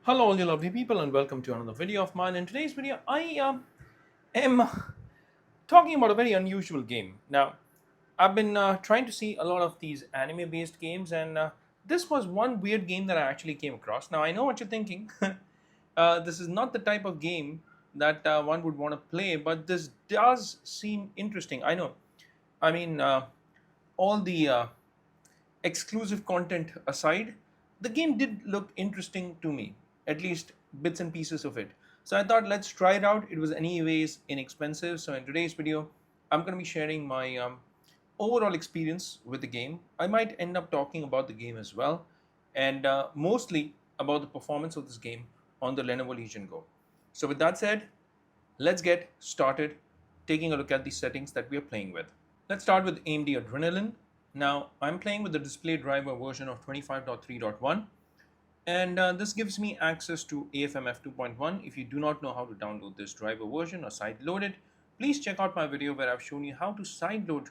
Hello all you lovely people and welcome to another video of mine. In today's video I am talking about a very unusual game. Now I've been trying to see a lot of these anime based games and this was one weird game that I actually came across. Now I know what you're thinking. This is not the type of game that one would want to play, but this does seem interesting. I know. I mean, all the exclusive content aside, the game did look interesting to me, at least bits and pieces of it. So I thought let's try it out. It was anyways inexpensive. So in today's video, I'm going to be sharing my overall experience with the game. I might end up talking about the game as well, and mostly about the performance of this game on the Lenovo Legion Go. So with that said, let's get started taking a look at the settings that we are playing with. Let's start with AMD Adrenalin. Now I'm playing with the display driver version of 25.3.1, and this gives me access to AFMF 2.1. If you do not know how to download this driver version or sideload it, please check out my video where I've shown you how to sideload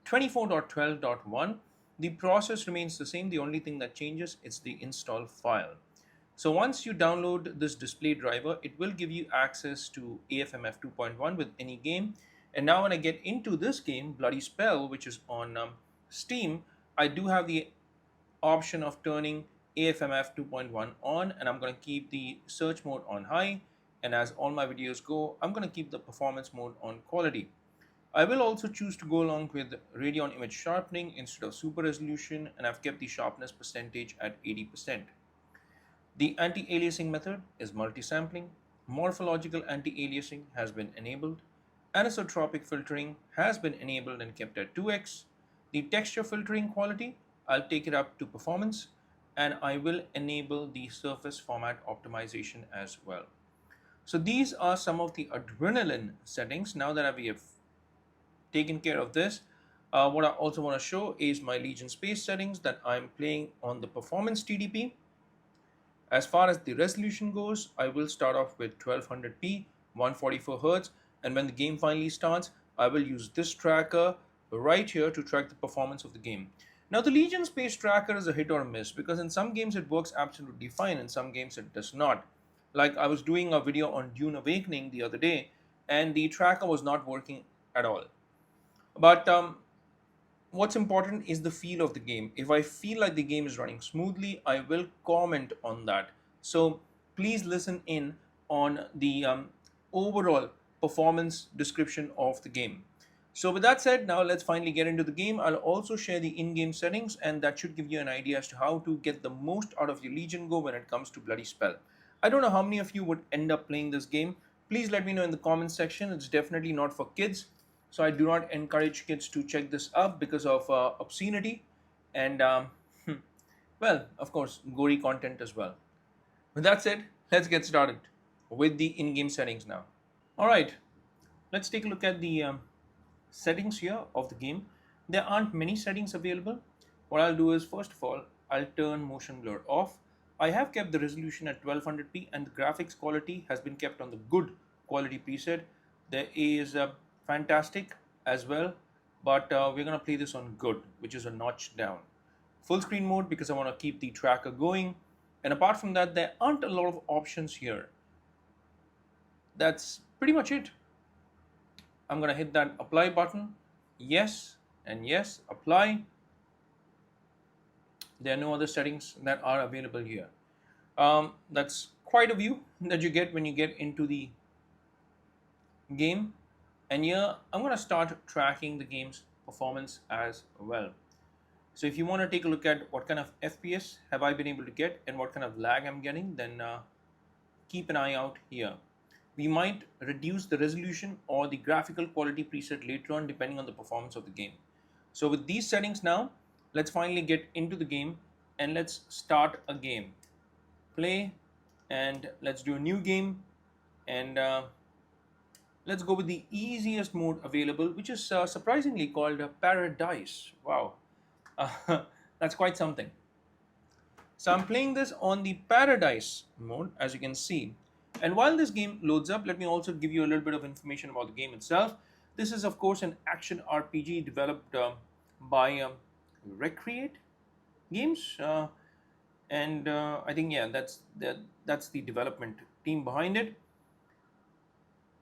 24.12.1. The process remains the same. The only thing that changes is the install file. So once you download this display driver, it will give you access to AFMF 2.1 with any game. And now when I get into this game, Bloody Spell, which is on Steam, I do have the option of turning AFMF 2.1 on, and I'm going to keep the search mode on high, and as all my videos go, I'm going to keep the performance mode on quality. I will also choose to go along with Radeon image sharpening instead of super resolution, and I've kept the sharpness percentage at 80%. The anti-aliasing method is multi-sampling. Morphological anti-aliasing has been enabled. Anisotropic filtering has been enabled and kept at 2x. The texture filtering quality, I'll take it up to performance, and I will enable the surface format optimization as well. So these are some of the Adrenalin settings. Now that we have taken care of this, what I also want to show is my Legion Space settings that I'm playing on the performance TDP. As far as the resolution goes, I will start off with 1200p, 144 Hz, and when the game finally starts, I will use this tracker right here to track the performance of the game. Now the Legion Space Tracker is a hit or a miss because in some games it works absolutely fine, in some games it does not. Like I was doing a video on Dune Awakening the other day and the tracker was not working at all. But what's important is the feel of the game. If I feel like the game is running smoothly, I will comment on that. So please listen in on the overall performance description of the game. So with that said, now let's finally get into the game. I'll also share the in-game settings, and that should give you an idea as to how to get the most out of your Legion Go when it comes to Bloody Spell. I don't know how many of you would end up playing this game. Please let me know in the comments section. It's definitely not for kids, so I do not encourage kids to check this up because of obscenity and well, of course, gory content as well. With that said, let's get started with the in-game settings now. All right, let's take a look at the settings here of the game. There aren't many settings available. What I'll do is, first of all, I'll turn motion blur off. I have kept the resolution at 1200p and the graphics quality has been kept on the good quality preset. There is fantastic as well, but we're going to play this on good, which is a notch down. Full screen mode because I want to keep the tracker going, and apart from that, there aren't a lot of options here. That's pretty much it. I'm going to hit that apply button, yes, and yes, apply. There are no other settings that are available here. That's quite a view that you get when you get into the game. And here, I'm going to start tracking the game's performance as well. So if you want to take a look at what kind of FPS have I been able to get and what kind of lag I'm getting, then keep an eye out here. We might reduce the resolution or the graphical quality preset later on depending on the performance of the game. So with these settings now, let's finally get into the game and let's start a game. Play, and let's do a new game, and let's go with the easiest mode available, which is surprisingly called Paradise. Wow, that's quite something. So I'm playing this on the Paradise mode, as you can see. And while this game loads up, let me also give you a little bit of information about the game itself. This is, of course, an action RPG developed by Recreate Games. and I think, yeah, that's the development team behind it.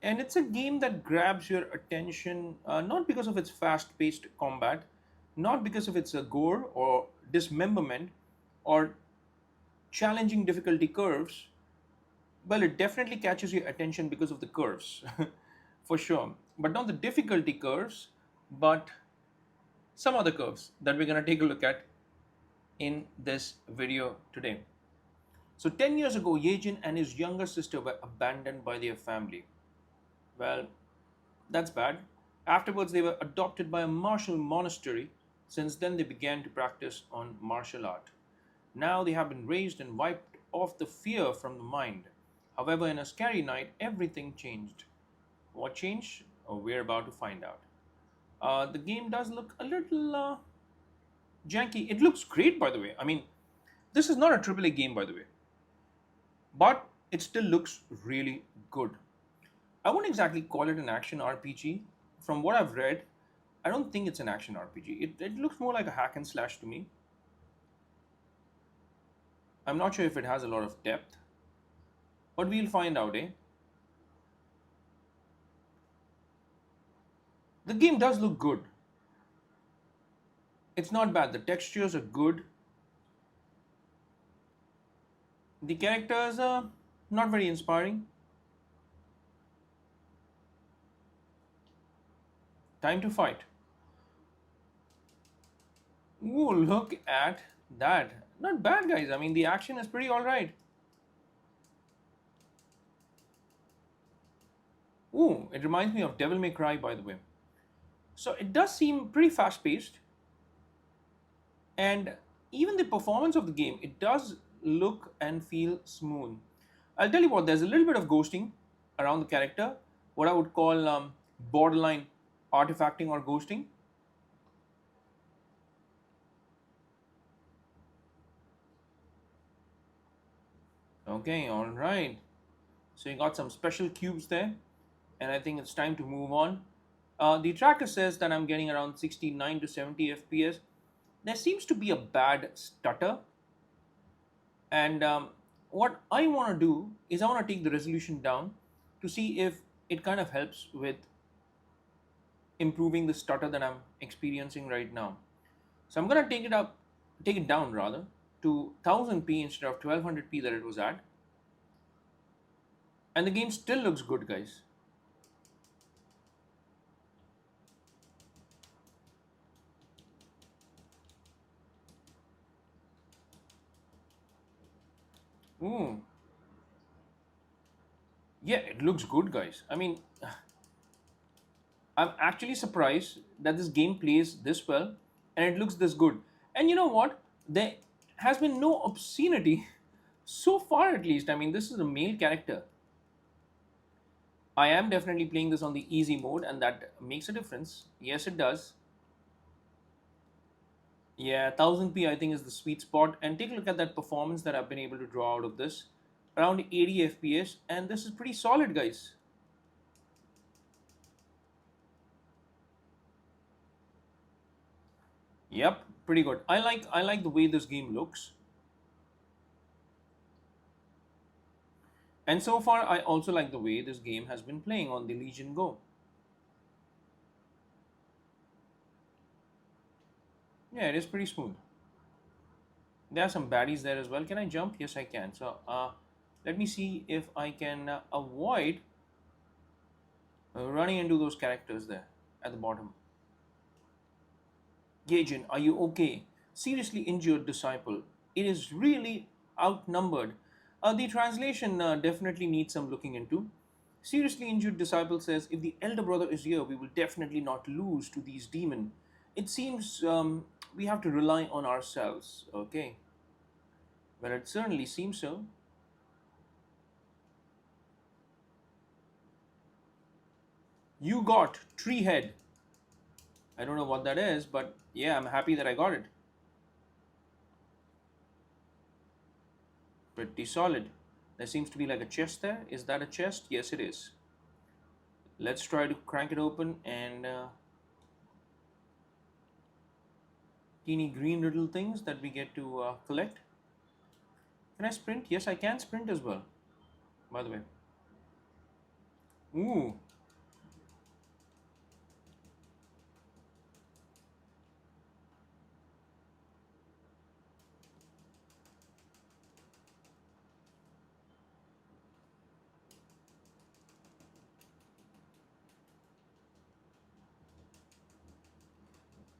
And it's a game that grabs your attention, not because of its fast-paced combat, not because of its gore or dismemberment or challenging difficulty curves. Well, it definitely catches your attention because of the curves, for sure. But not the difficulty curves, but some other curves that we're going to take a look at in this video today. So, 10 years ago, Yejin and his younger sister were abandoned by their family. Well, that's bad. Afterwards, they were adopted by a martial monastery. Since then, they began to practice on martial art. Now they have been raised and wiped off the fear from the mind. However, in a scary night, everything changed. What changed? Oh, we're about to find out. The game does look a little janky. It looks great, by the way. I mean, this is not a AAA game, by the way, but it still looks really good. I won't exactly call it an action RPG. From what I've read, I don't think it's an action RPG. It looks more like a hack and slash to me. I'm not sure if it has a lot of depth, but we'll find out, eh? The game does look good. It's not bad. The textures are good. The characters are not very inspiring. Time to fight. Ooh, look at that. Not bad, guys. I mean, the action is pretty alright. Ooh, it reminds me of Devil May Cry, by the way. So it does seem pretty fast paced. And even the performance of the game, it does look and feel smooth. I'll tell you what, there's a little bit of ghosting around the character, what I would call borderline artifacting or ghosting. Okay, all right. So you got some special cubes there, and I think it's time to move on. The tracker says that I'm getting around 69 to 70 FPS. There seems to be a bad stutter, and what I want to do is I want to take the resolution down to see if it kind of helps with improving the stutter that I'm experiencing right now. So I'm gonna take it down rather to 1000p instead of 1200p that it was at, and the game still looks good, guys. Ooh, yeah, it looks good, guys. I mean, I'm actually surprised that this game plays this well and it looks this good. And you know what? There has been no obscenity so far, at least. I mean, this is a male character. I am definitely playing this on the easy mode, and that makes a difference. Yes, it does. Yeah, 1000p I think is the sweet spot. And take a look at that performance that I've been able to draw out of this. Around 80 FPS, and this is pretty solid, guys. Yep, pretty good. I like the way this game looks. And so far I also like the way this game has been playing on the Legion Go. Yeah, it is pretty smooth. There are some baddies there as well. Can I jump? Yes, I can. So let me see if I can avoid running into those characters there at the bottom. Gaijin, are you okay? Seriously injured disciple. It is really outnumbered. The translation definitely needs some looking into. Seriously injured disciple says, if the elder brother is here, we will definitely not lose to these demons. It seems we have to rely on ourselves. Okay. Well, it certainly seems so. You got tree head. I don't know what that is, but yeah, I'm happy that I got it. Pretty solid. There seems to be like a chest there. Is that a chest? Yes, it is. Let's try to crank it open and teeny green little things that we get to collect. Can I sprint? Yes, I can sprint as well, by the way. Ooh.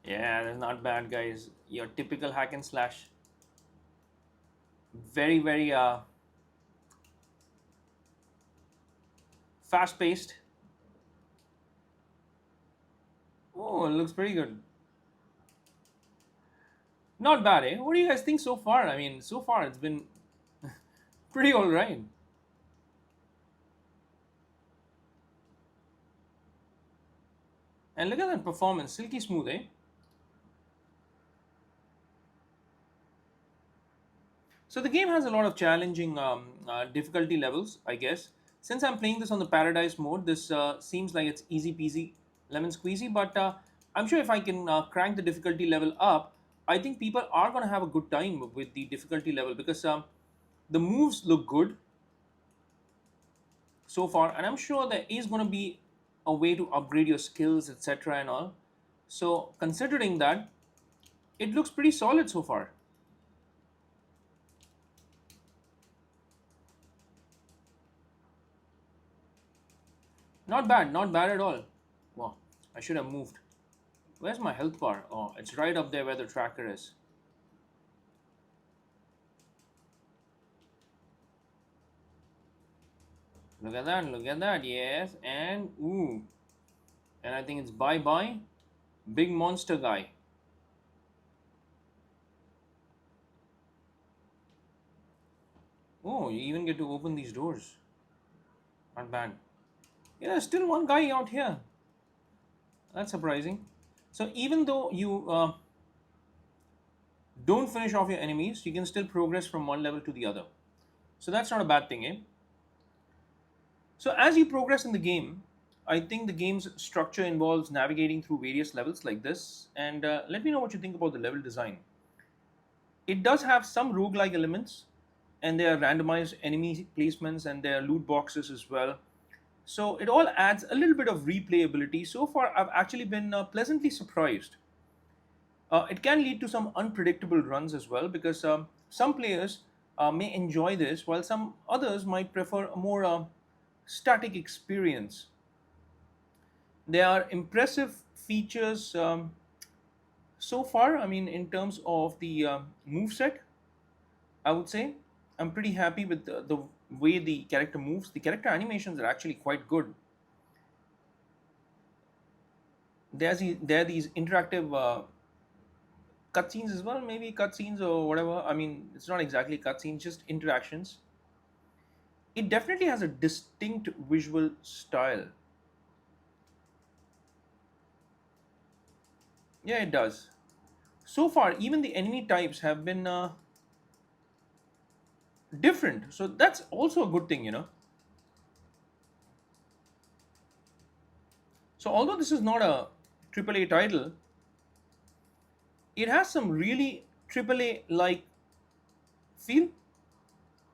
Yeah, that's not bad, guys. Your typical hack and slash. Very, very fast paced. Oh, it looks pretty good. Not bad, eh? What do you guys think so far? I mean, so far it's been pretty alright. And look at that performance, silky smooth, eh? So the game has a lot of challenging difficulty levels, I guess. Since I'm playing this on the Paradise mode, this seems like it's easy peasy, lemon squeezy. But I'm sure if I can crank the difficulty level up, I think people are going to have a good time with the difficulty level because the moves look good so far, and I'm sure there is going to be a way to upgrade your skills, etc. and all. So considering that, it looks pretty solid so far. Not bad at all. Wow, I should have moved. Where's my health bar? Oh, it's right up there where the tracker is. Look at that, yes. And ooh. And I think it's bye bye. Big monster guy. Oh, you even get to open these doors. Not bad. Yeah, there's still one guy out here. That's surprising. So even though you don't finish off your enemies, you can still progress from one level to the other. So that's not a bad thing, eh? So as you progress in the game, I think the game's structure involves navigating through various levels like this. And let me know what you think about the level design. It does have some roguelike elements, and there are randomized enemy placements and there are loot boxes as well. So it all adds a little bit of replayability. So far, I've actually been pleasantly surprised. It can lead to some unpredictable runs as well because some players may enjoy this while some others might prefer a more static experience. There are impressive features so far. I mean, in terms of the move set, I would say I'm pretty happy with the way the character moves. The character animations are actually quite good. There are these interactive cutscenes as well, maybe cutscenes or whatever. I mean, it's not exactly cutscenes, just interactions. It definitely has a distinct visual style. Yeah, it does. So far, even the enemy types have been different. So that's also a good thing, you know. So although this is not a AAA title, it has some really AAA like feel.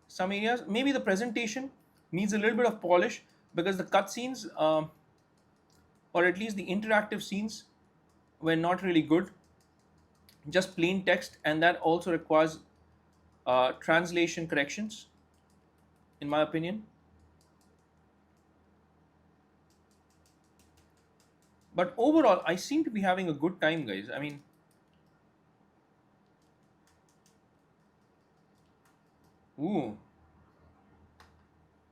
Some areas, maybe the presentation needs a little bit of polish because the cutscenes, or at least the interactive scenes, were not really good. Just plain text, and that also requires translation corrections, in my opinion. But overall, I seem to be having a good time, guys. I mean, ooh,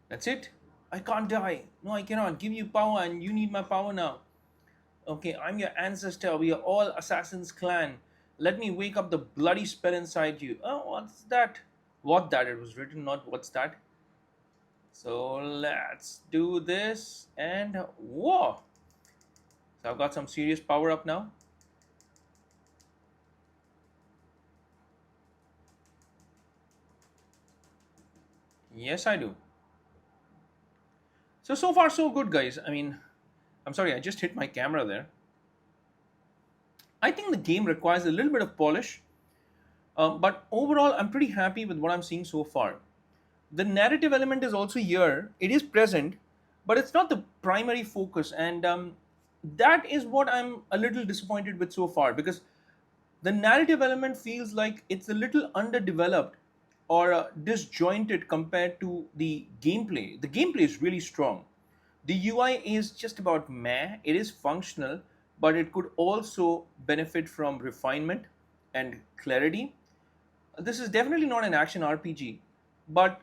that's it. I can't die. No, I cannot. Give you power, and you need my power now. Okay, I'm your ancestor. We are all Assassin's Clan. Let me wake up the bloody spell inside you. Oh, what's that? What that? It was written, not what's that. So let's do this. And whoa! So I've got some serious power up now. Yes, I do. So far, so good, guys. I mean, I'm sorry, I just hit my camera there. I think the game requires a little bit of polish, But overall, I'm pretty happy with what I'm seeing so far. The narrative element is also here, it is present, but it's not the primary focus. And that is what I'm a little disappointed with so far, because the narrative element feels like it's a little underdeveloped or disjointed compared to the gameplay. The gameplay is really strong. The UI is just about meh. It is functional, but it could also benefit from refinement and clarity. This is definitely not an action RPG, but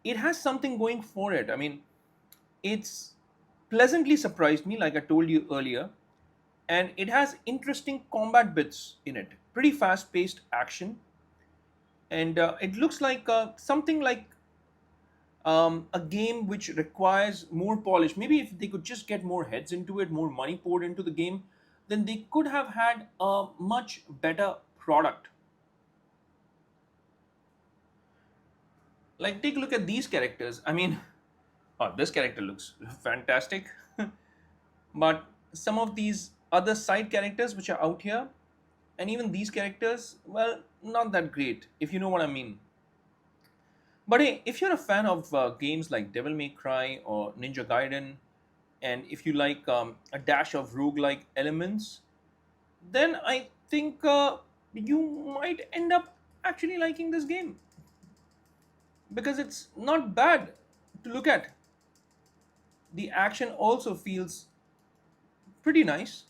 it has something going for it. I mean, it's pleasantly surprised me, like I told you earlier, and it has interesting combat bits in it. Pretty fast paced action, and it looks like something like a game which requires more polish. Maybe if they could just get more heads into it, more money poured into the game, then they could have had a much better product. Like, take a look at these characters. I mean, oh, this character looks fantastic. But some of these other side characters which are out here, and even these characters, well, not that great, if you know what I mean. But hey, if you're a fan of games like Devil May Cry or Ninja Gaiden, and if you like a dash of roguelike elements, then I think you might end up actually liking this game, because it's not bad to look at. The action also feels pretty nice.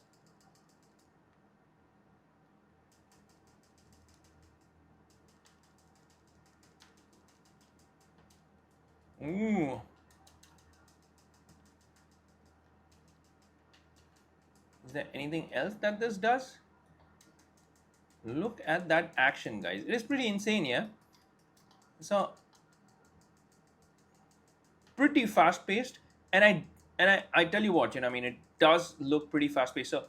Ooh, is there anything else that this does? Look at that action, guys. It is pretty insane, yeah? So, pretty fast paced. And I tell you what, I mean, it does look pretty fast paced. So,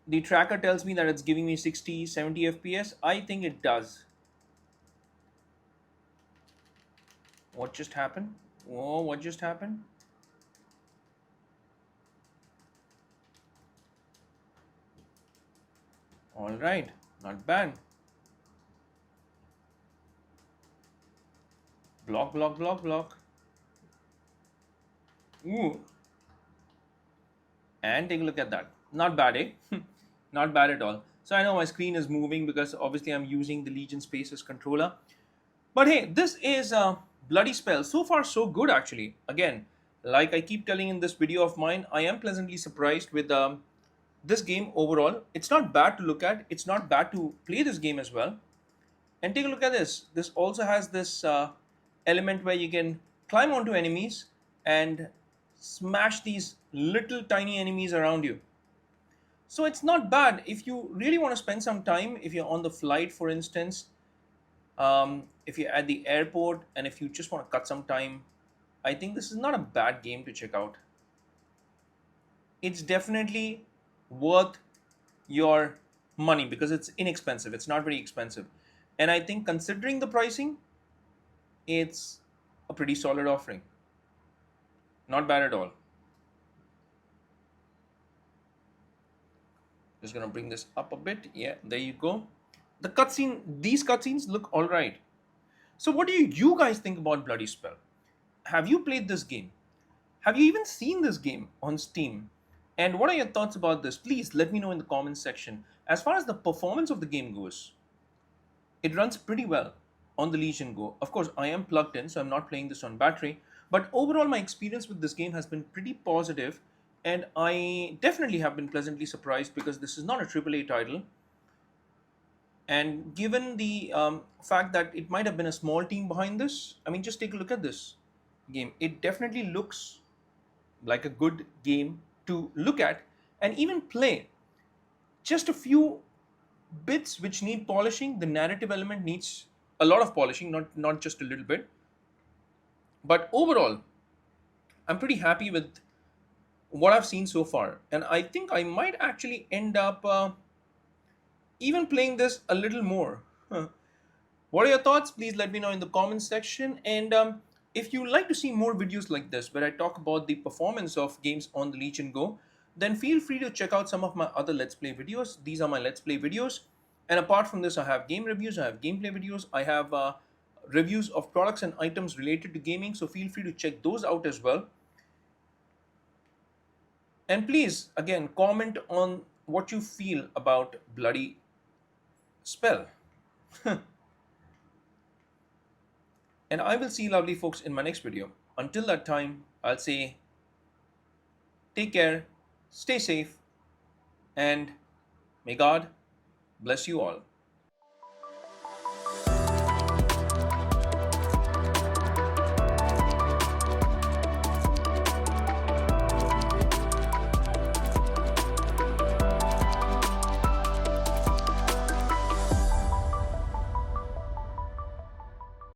the tracker tells me that it's giving me 60, 70 FPS. I think it does. What just happened? Oh, what just happened? All right, not bad. Block, block, block, block. Ooh. And take a look at that. Not bad, eh? Not bad at all. So I know my screen is moving because obviously I'm using the Legion Spaces controller. But hey, this is a bloody spell. So far, so good actually. Again, like I keep telling in this video of mine, I am pleasantly surprised with this game overall. It's not bad to look at. It's not bad to play this game as well. And take a look at this. This also has this element where you can climb onto enemies and smash these little tiny enemies around you. So it's not bad if you really want to spend some time, if you're on the flight, for instance, if you're at the airport, and if you just want to cut some time. I think this is not a bad game to check out. It's definitely worth your money because it's inexpensive. It's not very expensive. And I think considering the pricing, it's a pretty solid offering. Not bad at all. Just gonna bring this up a bit. Yeah, there you go. These cutscenes look all right. So, what do you guys think about Bloody Spell? Have you played this game? Have you even seen this game on Steam? And what are your thoughts about this? Please let me know in the comments section. As far as the performance of the game goes, it runs pretty well on the Legion Go. Of course, I am plugged in, so I'm not playing this on battery. But overall, my experience with this game has been pretty positive, and I definitely have been pleasantly surprised because this is not a AAA title. And given the fact that it might have been a small team behind this, I mean, just take a look at this game. It definitely looks like a good game to look at and even play. Just a few bits which need polishing. The narrative element needs a lot of polishing, not just a little bit. But overall, I'm pretty happy with what I've seen so far, and I think I might actually end up even playing this a little more. Huh. What are your thoughts? Please let me know in the comments section. And if you like to see more videos like this, where I talk about the performance of games on the Legion Go, then feel free to check out some of my other Let's Play videos. These are my Let's Play videos. And apart from this, I have game reviews, I have gameplay videos, I have reviews of products and items related to gaming. So feel free to check those out as well. And please, again, comment on what you feel about Bloody Spell. And I will see you lovely folks in my next video. Until that time, I'll say take care, stay safe, and may God bless you all.